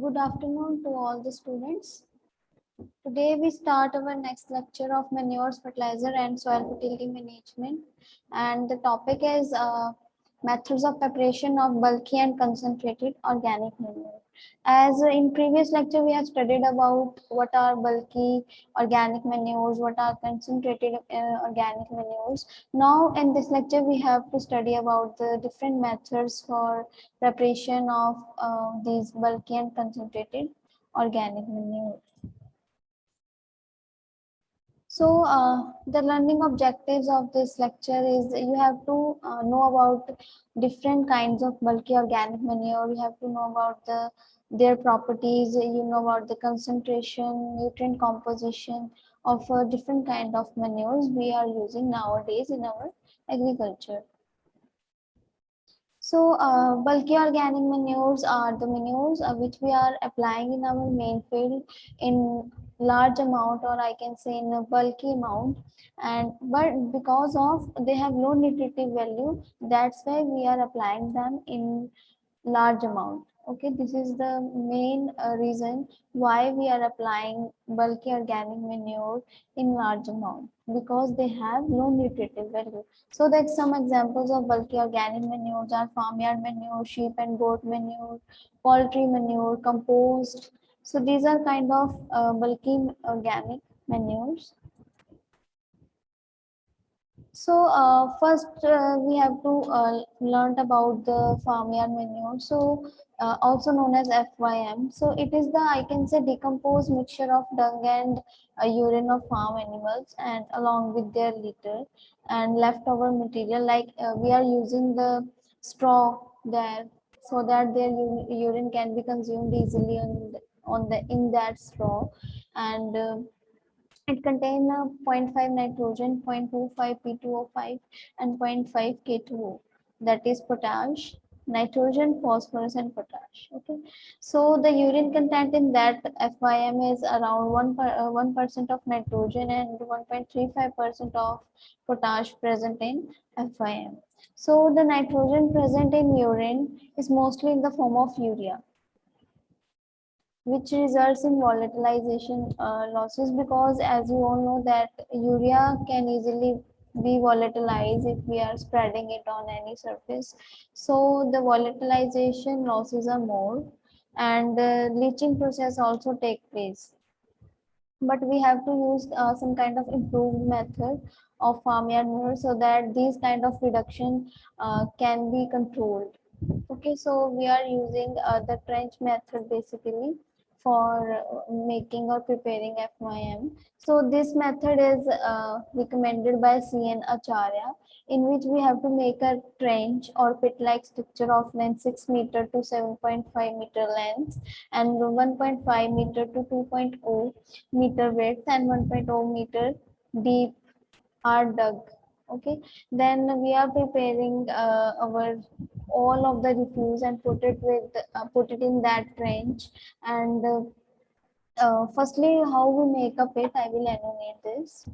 Good afternoon to all the students. Today we start our next lecture of manures, fertilizer and soil fertility management, and the topic is methods of preparation of bulky and concentrated organic manure. As in previous lecture we have studied about what are bulky organic manures, what are concentrated organic manures. Now in this lecture we have to study about the different methods for preparation of these bulky and concentrated organic manure. So, the learning objectives of this lecture is you have to know about different kinds of bulky organic manure. You have to know about their properties. You know about the concentration, nutrient composition of different kind of manures we are using nowadays in our agriculture. So, bulky organic manures are the manures which we are applying in our main field in large amount, or I can say in a bulky amount, and but because of they have low nutritive value, that's why we are applying them in large amount. Okay, this is the main reason why we are applying bulky organic manure in large amount, because they have low nutritive value. So that some examples of bulky organic manures are farmyard manure, sheep and goat manure, poultry manure, compost. So these are kind of bulky organic manures. So first we have to learn about the farmyard manure. So also known as FYM. So it is the, I can say, decomposed mixture of dung and urine of farm animals, and along with their litter and leftover material. Like we are using the straw there, so that their urine can be consumed easily on the in that straw, and it contains 0.5 nitrogen, 0.25 P2O5, and zero point 0.5 K2O. That is potash, nitrogen, phosphorus, and potash. Okay, so the urine content in that FYM is around 1% of nitrogen and 1.35% of potash present in FYM. So the nitrogen present in urine is mostly in the form of urea, which results in volatilization losses, because as you all know that urea can easily be volatilized if we are spreading it on any surface. So the volatilization losses are more, and the leaching process also take place, but we have to use some kind of improved method of farmyard manure, so that these kind of reduction can be controlled. Okay, so we are using the trench method basically for making or preparing FYM. So this method is recommended by C.N. Acharya, in which we have to make a trench or pit-like structure of length 6 meter to 7.5 meter length, and 1.5 meter to 2.0 meter width, and 1.0 meter deep are dug. Okay, then we are preparing our all of the refuse and put it in that trench. And firstly, how we make a pit, I will enumerate this.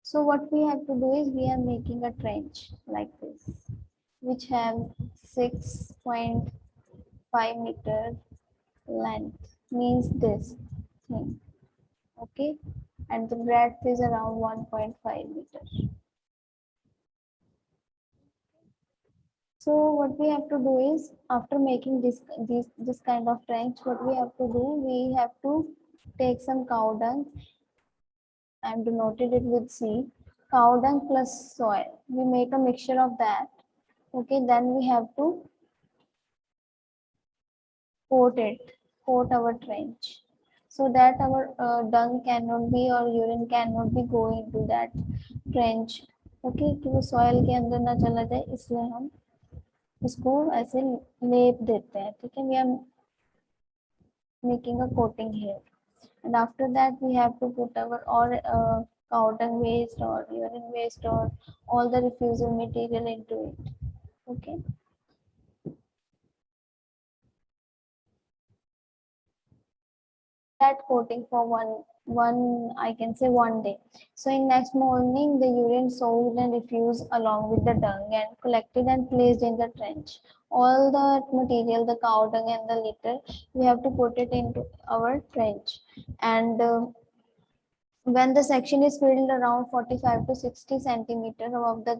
So what we have to do is we are making a trench like this, which have 6.5 meter length, means this thing. Okay, and the breadth is around 1.5 meters. So what we have to do is, after making this kind of trench, what we have to do, we have to take some cow dung and denoted it with C. Cow dung plus soil. We make a mixture of that. Okay, then we have to coat our trench, so that our dung cannot be or urine cannot be go into that trench. Okay, कि वो soil के अंदर ना चला जाए, इसलिए हम इसको ऐसे लेप देते हैं. ठीक है, we are making a coating here, and after that we have to put our all cow dung waste or urine waste or all the refusal material into it. Okay, that coating for one I can say 1 day. So in next morning the urine soaked and refused along with the dung and collected and placed in the trench. All the material, the cow dung and the litter, we have to put it into our trench. And when the section is filled around 45 to 60 centimeter above the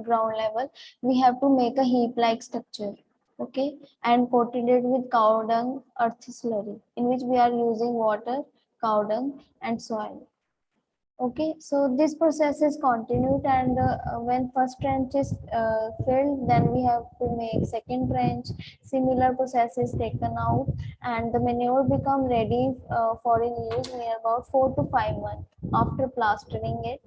ground level, we have to make a heap like structure. Okay, and coated it with cow dung earth slurry, in which we are using water, cow dung and soil. Okay, so this process is continued, and when first trench is filled, then we have to make second trench. Similar process is taken out, and the manure become ready for in use near about 4 to 5 months after plastering it.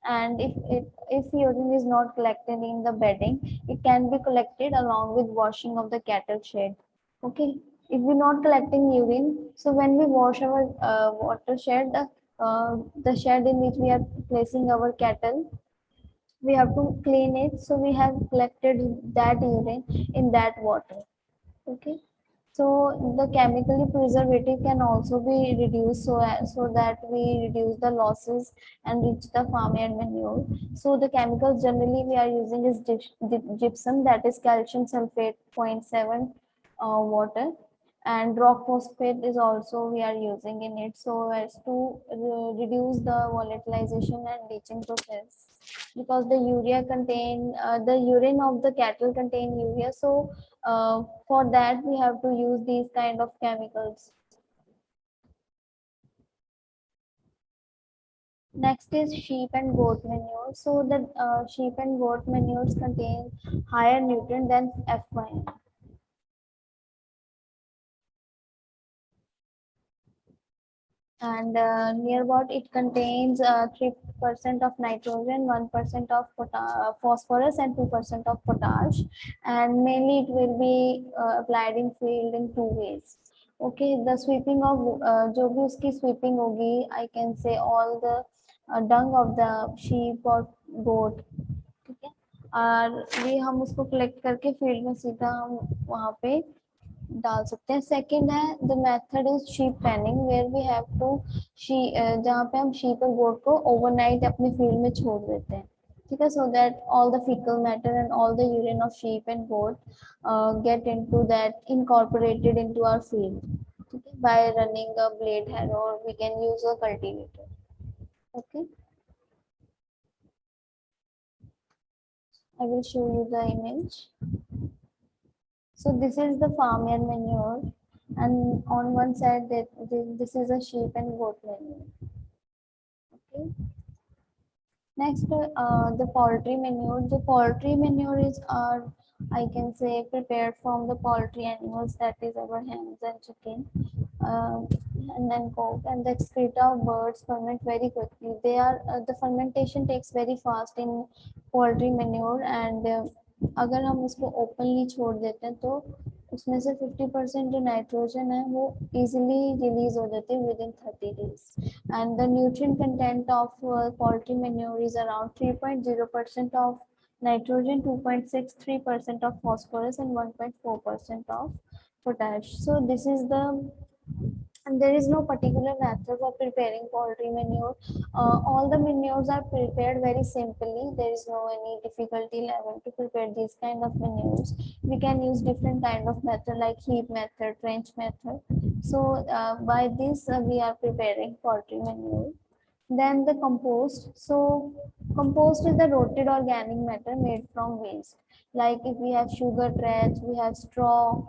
And if urine is not collected in the bedding, it can be collected along with washing of the cattle shed. Okay, if we're not collecting urine, so when we wash our watershed, the shed in which we are placing our cattle, we have to clean it. So we have collected that urine in that water. Okay. So the chemically preservative can also be reduced so that we reduce the losses and reach the farmyard manure. So the chemicals generally we are using is gypsum, that is calcium sulfate 0.7 water, and rock phosphate is also we are using in it so as to reduce the volatilization and leaching process, because the urea contain the urine of the cattle contain urea. So for that we have to use these kind of chemicals. Next is sheep and goat manure. So the sheep and goat manures contain higher nutrient than F1, and near about it contains 3% of nitrogen, 1% of phosphorus and 2% of potash, and mainly it will be applied in field in two ways. Okay, the sweeping of जो भी उसकी sweeping होगी, I can say all the dung of the sheep or goat, ठीक है, और ये हम उसको collect करके field में सीधा हम वहाँ पे डाल सकते हैं. सेकंड है the method is sheep penning, where we have to जहाँ पे हम शीप और गोट को ओवरनाइट अपने फील्ड में छोड़ देते हैं. ठीक है, so that all the fecal matter and all the urine of sheep and goat get into that incorporated into our field. ठीक है, by running a blade harrow और we can use a cultivator. Okay, I will show you the image. So this is the farmyard manure, and on one side that this is a sheep and goat manure. Okay. Next, the poultry manure. The poultry manure is I can say prepared from the poultry animals, that is our hens and chicken, uh, and then coke, and the excreta of birds ferment very quickly. They are the fermentation takes very fast in poultry manure, and अगर हम उसको openly छोड़ देते हैं तो उसमें से 50% जो नाइट्रोजन है वो इजीली रिलीज हो जाती है with in 30 days. And the nutrient content of poultry manure is around 3.0% of nitrogen, 2.63% of phosphorus and 1.4% of potash. So this is the, and there is no particular method for preparing poultry manure. All the manures are prepared very simply. There is no any difficulty level to prepare these kind of manures. We can use different kind of method like heap method, trench method. So by this we are preparing poultry manure. Then the compost. So compost is the rotted organic matter made from waste. Like if we have sugar trash, we have straw.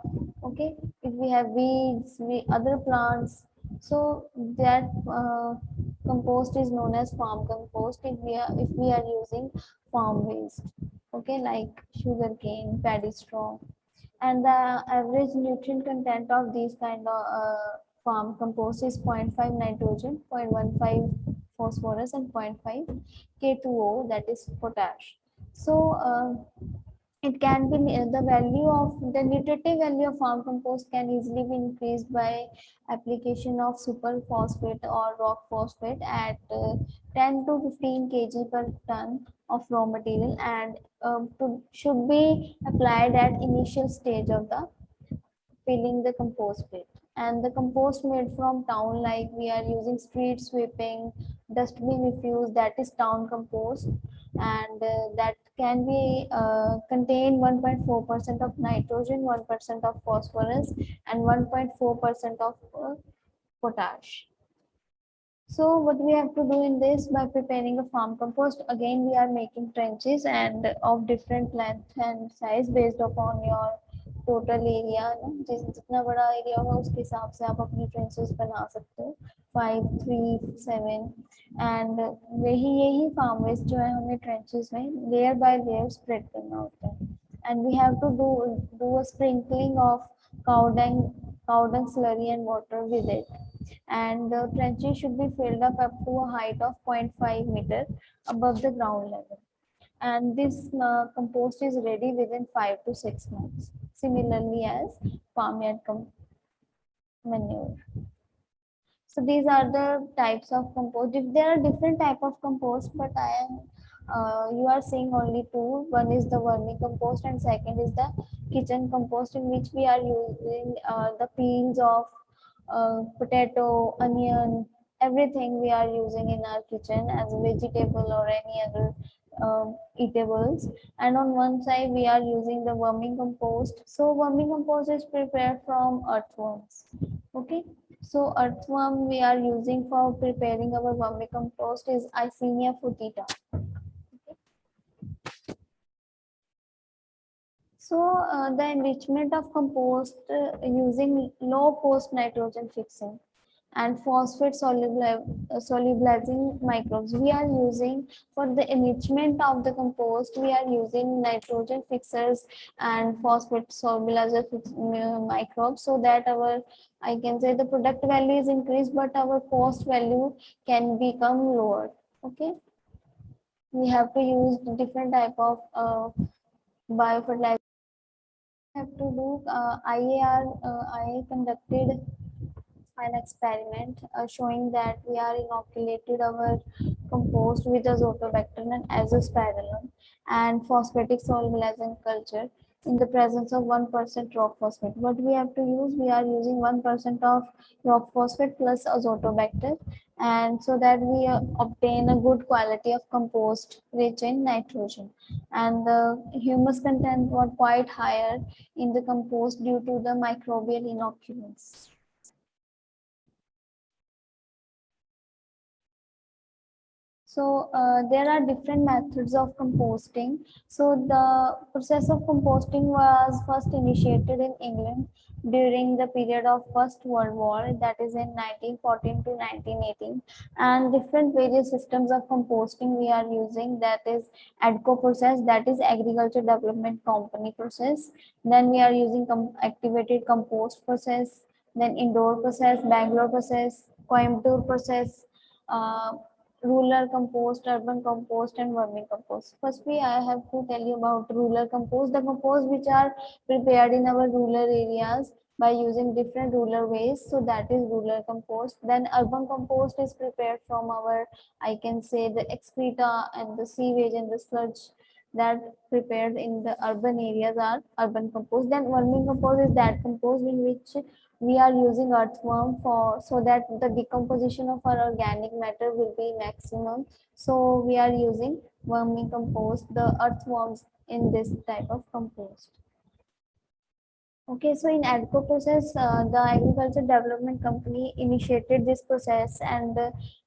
Okay, if we have weeds, we other plants. So that compost is known as farm compost. If we are using farm waste. Okay, like sugar cane, paddy straw, and the average nutrient content of these kind of farm compost is 0.5 nitrogen, 0.15 phosphorus and 0.5 K2O, that is potash. So it can be the value of the nutritive value of farm compost can easily be increased by application of super phosphate or rock phosphate at 10 to 15 kg per ton of raw material, and should be applied at initial stage of the filling the compost pit. And the compost made from town, like we are using street sweeping, dustbin refuse, that is town compost. And that can be contain 1.4% of nitrogen, 1% of phosphorus, and 1.4% of potash. So what we have to do in this, by preparing a farm compost, again we are making trenches and of different length and size based upon your total area ना, जितना बड़ा area होगा उसके हिसाब से आप अपनी trenches बना सकते हो 5, 3, 7 and वही यही farm waste जो है हमें trenches में layer by layer spread करना होता है. And we have to do a sprinkling of cow dung slurry and water with it. And the trenches should be filled up to a height of 0.5 meter above the ground level. And this compost is ready within 5 to 6 months, similarly as farmyard manure. So these are the types of compost. If there are different type of compost, but you are seeing only two. One is the vermicompost and second is the kitchen compost, in which we are using the peels of potato, onion, everything we are using in our kitchen as a vegetable or any other eatables. And on one side we are using the vermicompost. So vermicompost is prepared from earthworms. Okay. So earthworm we are using for preparing our vermicompost is Icenia fetida. So the enrichment of compost using low post nitrogen fixing and phosphate solubilizing microbes. We are using for the enrichment of the compost, we are using nitrogen fixers and phosphate solubilizer microbes, so that our, I can say, the product value is increased, but our cost value can become lower. Okay. We have to use different type of biofertilizer. Have to do I conducted an experiment showing that we are inoculated our compost with azotobacter and azospirillum and phosphatic solubilizing culture in the presence of 1% rock phosphate. What we have to use, we are using 1% of rock phosphate plus azotobacter, and so that we obtain a good quality of compost rich in nitrogen. And the humus content was quite higher in the compost due to the microbial inoculants. So there are different methods of composting. So the process of composting was first initiated in England during the period of First World War, that is in 1914 to 1918, and different various systems of composting we are using, that is ADCO process, that is Agriculture Development Company process. Then we are using activated compost process, then indoor process, Bangalore process, Coimbatore process, uh, rural compost, urban compost, and vermicompost. Firstly, I have to tell you about rural compost. The compost which are prepared in our rural areas by using different rural ways. So that is rural compost. Then urban compost is prepared from our, I can say, the excreta and the sewage and the sludge that prepared in the urban areas are urban compost. Then vermicompost is that compost in which we are using earthworm for, so that the decomposition of our organic matter will be maximum. So we are using vermicompost, the earthworms in this type of compost. Okay, so in ADCO process, the Agriculture Development Company initiated this process and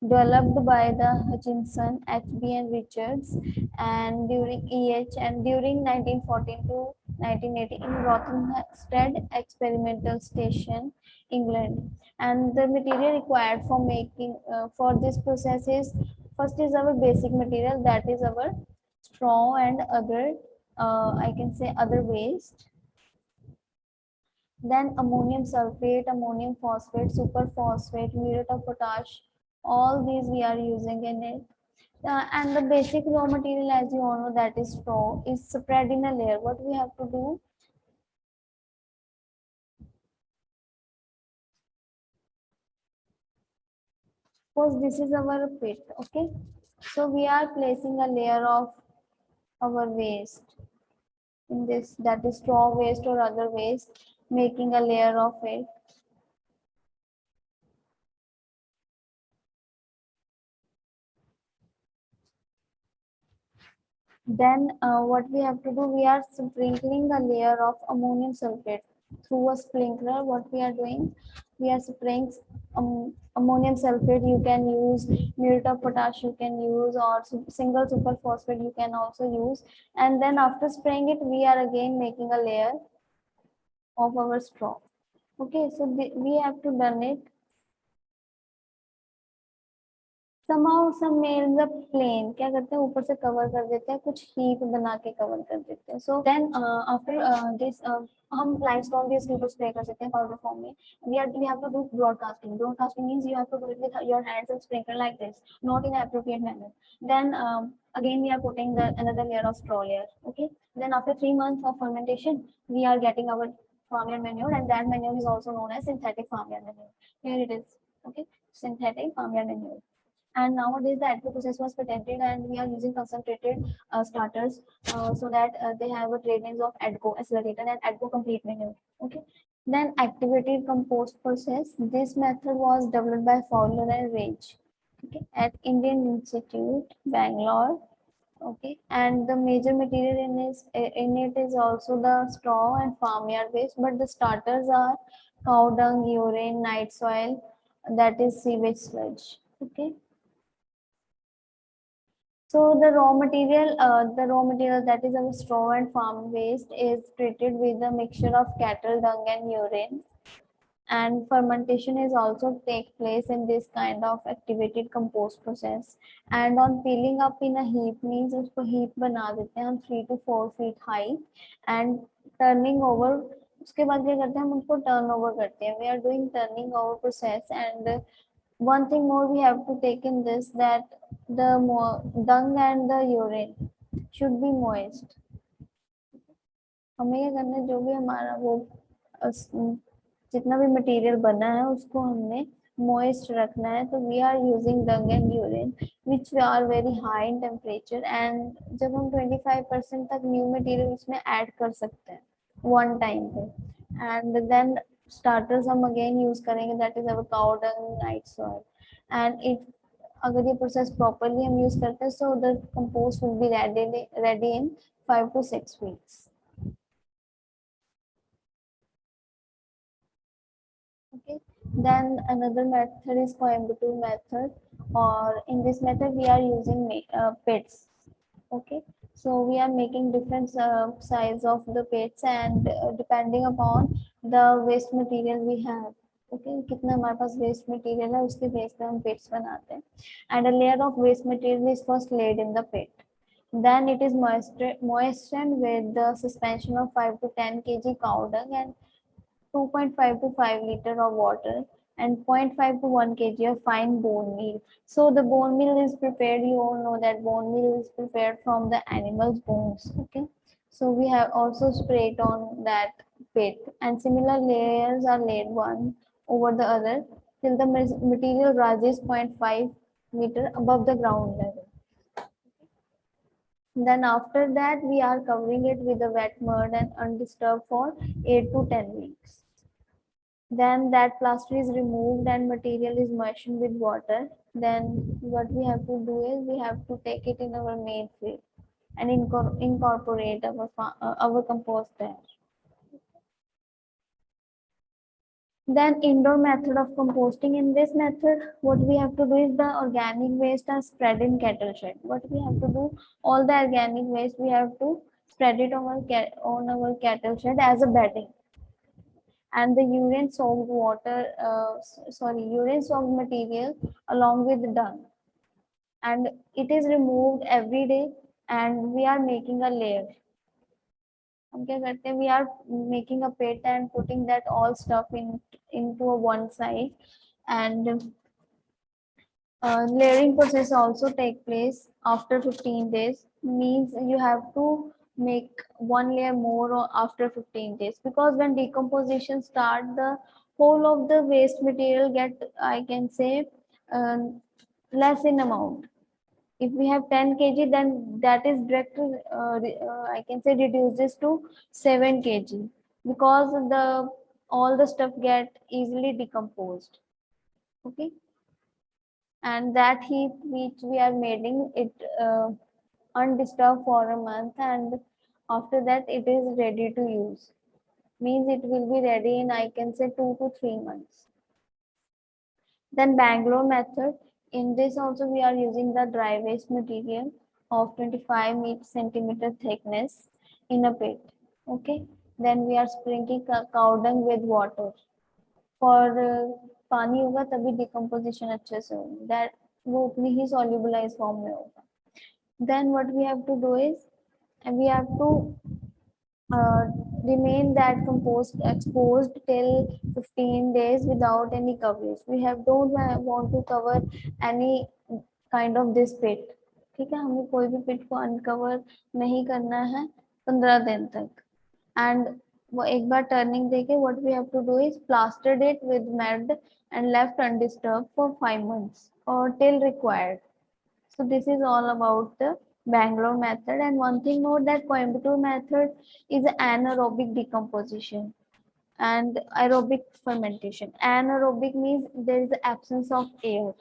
developed by the Hutchinson, HB and Richards, and during and during 1914 to 1980 in Rothamsted Experimental Station, England. And the material required for making for this process is, first is our basic material, that is our straw and other I can say other waste. Then ammonium sulfate, ammonium phosphate, superphosphate, muriate of potash, all these we are using in it. And the basic raw material, as you all know, that is straw, is spread in a layer. What we have to do? Suppose this is our pit, okay? So we are placing a layer of our waste in this, that is straw waste or other waste, making a layer of it. Then what we have to do, we are sprinkling a layer of ammonium sulfate through a sprinkler. What we are doing, we are spraying ammonium sulfate. You can use muriate of potash, you can use, or single super phosphate you can also use. And then after spraying it, we are again making a layer of our straw. Okay, so we have to done it. Somehow some made the plain, क्या करते हैं ऊपर से cover कर देते हैं, कुछ heap बना के cover कर देते हैं. So then after this हम limestone भी इसके ऊपर spray कर सकते हैं powder form में. We have to do broadcasting. Broadcasting means you have to do it with your hands and sprinkle like this, not in appropriate manner. Then again we are putting the another layer of straw layer. Okay. Then after 3 months of fermentation, we are getting our farmyard manure, and that manure is also known as synthetic farmyard manure. Here it is. Okay, synthetic farmyard manure. And nowadays the ADCO process was patented, and we are using concentrated starters, so that they have a trade names of ADCO accelerator and ADCO complete manure. Okay. Then activated compost process. This method was developed by Fowler and Rage, okay, at Indian Institute, Bangalore. Okay, and the major material in it is also the straw and farmyard waste, but the starters are cow dung, urine, night soil, that is sewage sludge. Okay. So the raw material that is our straw and farm waste is treated with a mixture of cattle dung and urine. And fermentation is also take place in this kind of activated compost process. And on peeling up in a heap means उसको heap बना देते हैं हम 3 to 4 feet high, and turning over. उसके बाद क्या करते हैं हम उनको turn over करते हैं. We are doing turning over process. And one thing more we have to take in this, that the dung and the urine should be moist. हमें क्या करना है, जो भी हमारा वो जितना भी मटेरियल बना है उसको हमने moist रखना है. तो we are using dung and urine which are very high in temperature, and जब हम 25% तक न्यू मटेरियल उसमें ऐड कर सकते हैं one time पे. And then starters हम again use करेंगे, that is our cow dung, night soil. And if अगर ये प्रोसेस प्रॉपरली हम यूज करते हैं, so the compost will be ready in 5 to 6 weeks. Okay, then another method is Coimbatore method, or in this method we are using pits. Okay, so we are making different size of the pits, and depending upon the waste material we have. Okay, कितना हमारे पास waste material है उसके base पे हम pits बनाते हैं. And a layer of waste material is first laid in the pit. Then it is moistened with the suspension of 5 to 10 kg cow dung and 2.5 to 5 liter of water and 0.5 to 1 kg of fine bone meal. So the bone meal is prepared. You all know that bone meal is prepared from the animal's bones. Okay. So we have also sprayed on that pit, and similar layers are laid one over the other till the material rises 0.5 meter above the ground level. Then after that we are covering it with the wet mud and undisturbed for 8 to 10 weeks. Then that plaster is removed and material is moistened with water. Then what we have to do is we have to take it in our main field and incorporate our compost there. Then indoor method of composting. In this method, what we have to do is the organic waste are spread in cattle shed. What we have to do, all the organic waste we have to spread it on our cattle shed as a bedding. And the urine soaked material along with dung, and it is removed every day, and we are making a layer. हम क्या करते हैं, we are making a pit and putting that all stuff into a one side. And layering process also take place after 15 days, means you have to make one layer more or after 15 days, because when decomposition start, the whole of the waste material get, I can say, uh, less in amount. If we have 10 kg, then that is directly I can say reduces to 7 kg, because the all the stuff get easily decomposed. Okay. And that heap which we are making it, undisturbed for a month, and after that it is ready to use. Means it will be ready in, I can say, 2 to 3 months. Then Bangalore method. In this also we are using the dry waste material of 25 centimeter thickness in a pit. Okay. Then we are sprinkling cow dung with water. For पानी होगा तभी decomposition अच्छे से होगी, that वो उतनी ही solubilized form में होगा. Then what we have to do is we have to uh, remain that compost exposed till 15 days without any coverage. We have don't want to cover any kind of this pit. ठीक है, हमें कोई भी पिट को uncover नहीं करना है 15 दिन तक. And वो एक बार टर्निंग देके what we have to do is plastered it with mud and left undisturbed for 5 months or till required. So this is all about the Bangalore method. And one thing more, that Coimbatore method is anaerobic decomposition and aerobic fermentation. Anaerobic means there is the absence of air.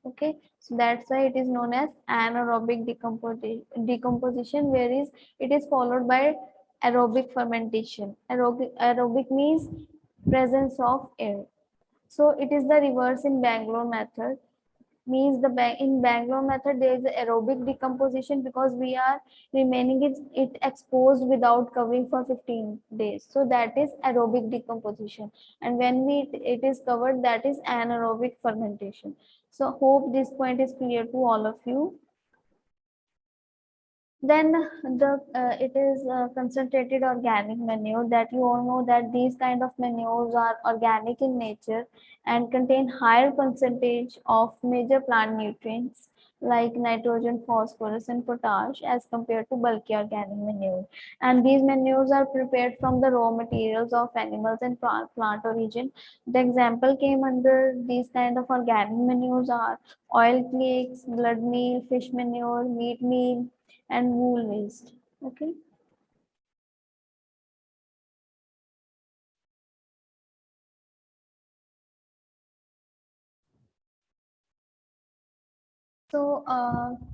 Okay, so that's why it is known as anaerobic decomposition, whereas it is followed by aerobic fermentation. Aerobic means presence of air. So it is the reverse in Bangalore method. Means in Bangalore method there is aerobic decomposition because we are remaining it exposed without covering for 15 days. So that is aerobic decomposition. And when it is covered, that is anaerobic fermentation. So hope this point is clear to all of you. Then it is concentrated organic manure, that you all know that these kind of manures are organic in nature and contain higher percentage of major plant nutrients like nitrogen, phosphorus, and potash as compared to bulky organic manure. And these manures are prepared from the raw materials of animals and plant origin. The example came under these kind of organic manures are oil cakes, blood meal, fish manure, meat meal, and wool waste. Okay. So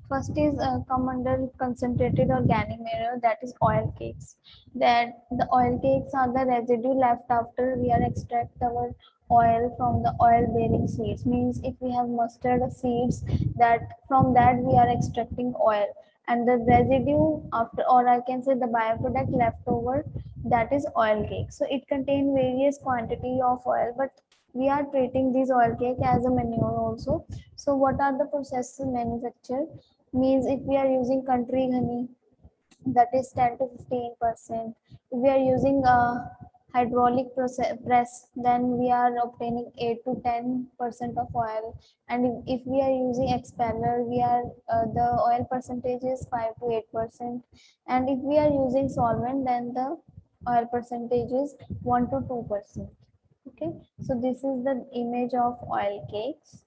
first is come under concentrated organic manure, that is oil cakes. That the oil cakes are the residue left after we are extract our oil from the oil bearing seeds. Means if we have mustard seeds, that from that we are extracting oil, and the residue after, or I can say the byproduct left over, that is oil cake. So it contains various quantity of oil, but we are treating this oil cake as a manure also. So what are the processes manufactured? Means if we are using country honey, that is 10 to 15%. If we are using a hydraulic press, then we are obtaining 8 to 10% of oil. And if we are using expeller, we are the oil percentage is 5 to 8%. And if we are using solvent, then the oil percentage is 1 to 2%. Okay, so this is the image of oil cakes.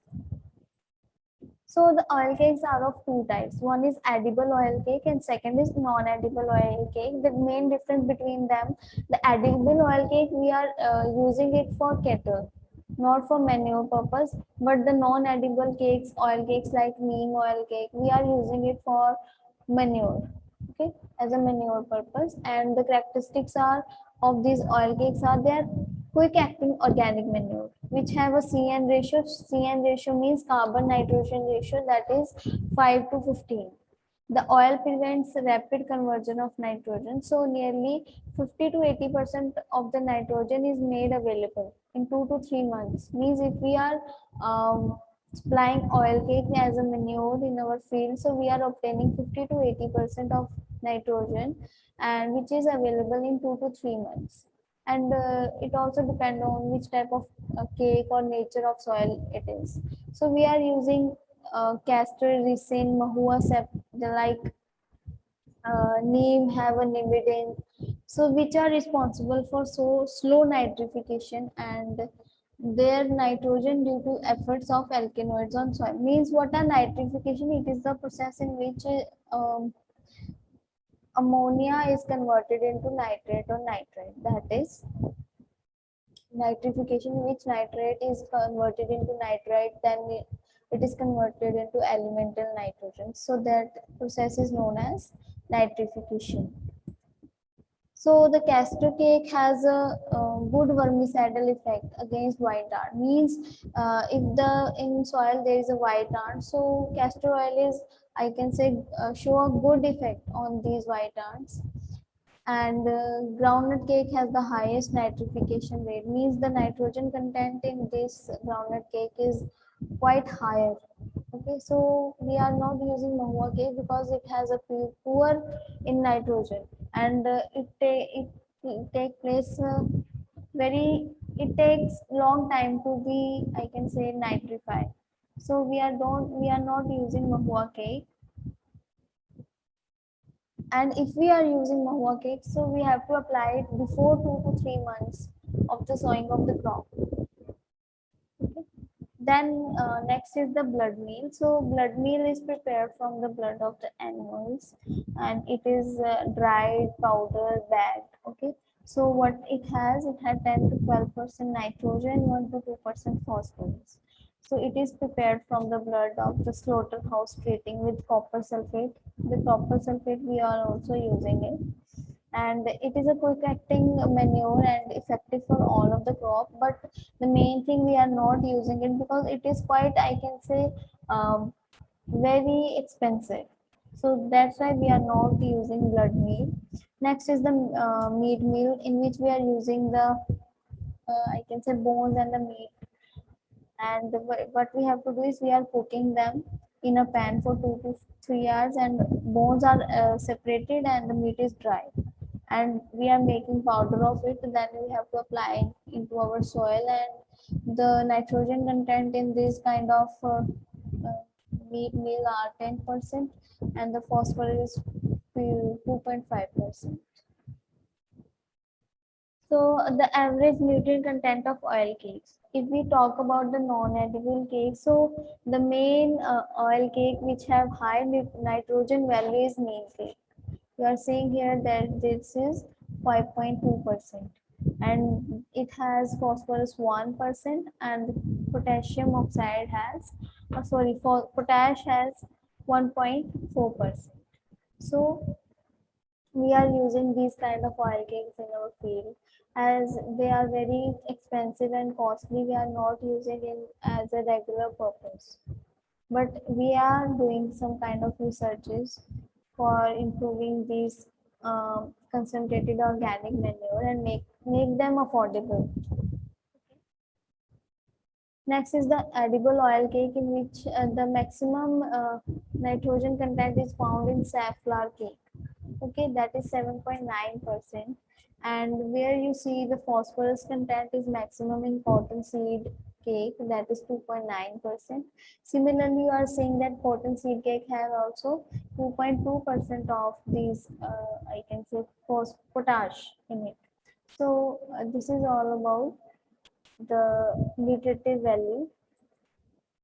So the oil cakes are of two types. One is edible oil cake and second is non-edible oil cake. The main difference between them, the edible oil cake, we are using it for cattle, not for manure purpose. But the non-edible cakes, oil cakes like neem oil cake, we are using it for manure. Okay, as a manure purpose. And the characteristics are of these oil cakes are their quick acting organic manure, which have a CN ratio. CN ratio means carbon nitrogen ratio, that is 5 to 15. The oil prevents rapid conversion of nitrogen, so nearly 50 to 80% of the nitrogen is made available in 2 to 3 months. Means if we are supplying oil cake as a manure in our field, so we are obtaining 50 to 80% of nitrogen, and which is available in 2 to 3 months. And it also depends on which type of cake or nature of soil it is. So we are using castor, resin, mahua, like neem, have a nimidine, so which are responsible for so slow nitrification and their nitrogen due to efforts of alkaloids on soil. Means what are nitrification? It is the process in which ammonia is converted into nitrate or nitrite. That is nitrification, which nitrate is converted into nitrite, then it is converted into elemental nitrogen. So that process is known as nitrification. So the castor cake has a good vermicidal effect against white art. Means if the in soil there is a white art, so castor oil is, I can say, show a good effect on these white ants. And groundnut cake has the highest nitrification rate. Means the nitrogen content in this groundnut cake is quite higher. Okay, so we are not using mahua cake because it has a poor in nitrogen, and it take place very, it takes long time to be, I can say, nitrified. So we are not using mahua cake. And if we are using mahua cake, so we have to apply it before 2 to 3 months of the sowing of the crop. Okay. Then next is the blood meal. So blood meal is prepared from the blood of the animals, and it is dried, powder, bagged. Okay. So what it has? It had 10 to 12% nitrogen, 1 to 2% phosphorus. So it is prepared from the blood of the slaughterhouse treating with copper sulfate. The copper sulfate we are also using it, and it is a quick acting manure and effective for all of the crop. But the main thing, we are not using it because it is quite, I can say, very expensive. So that's why we are not using blood meal. Next is the meat meal, in which we are using the I can say bones and the meat. And what we have to do is we are cooking them in a pan for 2 to 3 hours, and bones are separated and the meat is dry, and we are making powder of it. Then we have to apply it into our soil, and the nitrogen content in this kind of meat meal are 10%, and the phosphorus is 2.5%. So the average nutrient content of oil cakes. If we talk about the non-edible cake, so the main oil cake which have high nitrogen value is neem cake. You are seeing here that this is 5.2%, and it has phosphorus 1%, and potassium oxide has, sorry, for potash has 1.4%. So we are using these kind of oil cakes in our field, as they are very expensive and costly. We are not using it as a regular purpose, but we are doing some kind of researches for improving these concentrated organic manure and make them affordable. Next is the edible oil cake, in which the maximum nitrogen content is found in safflower cake. Okay, that is 7.9%. And where you see the phosphorus content is maximum in cottonseed cake, that is 2.9%. Similarly, you are seeing that cottonseed cake have also 2.2% of these, I can say, potash in it. So this is all about the nutritive value.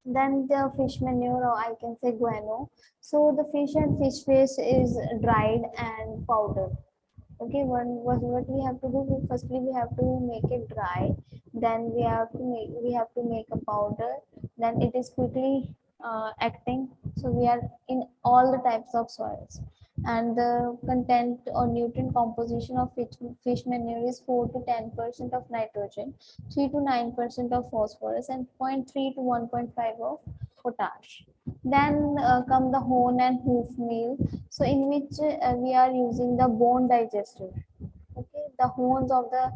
Then the fish manure, or I can say guano. So the fish and fish waste is dried and powdered. Okay, what we have to do? Firstly, we have to make it dry. Then we have to make a powder. Then it is quickly acting. So we are in all the types of soils, and the content or nutrient composition of fish manure is 4 to 10% of nitrogen, 3 to 9% of phosphorus, and 0.3 to 1.5 of potash. Then come the horn and hoof meal, so in which we are using the bone digester. Okay, the horns of the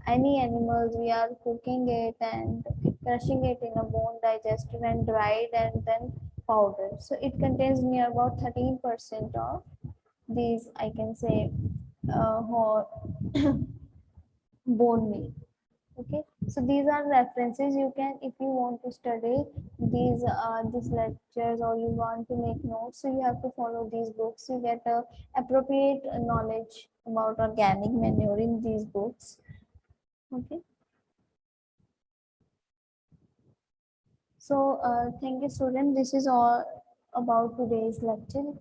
any animals, we are cooking it and crushing it in a bone digester and dried and then powder. So it contains near about 13% of these, I can say, bone meal. Okay, so these are references. You can, if you want to study these lectures, or you want to make notes, so you have to follow these books. You get a appropriate knowledge about organic manure in these books. Okay, so thank you, student. This is all about today's lecture.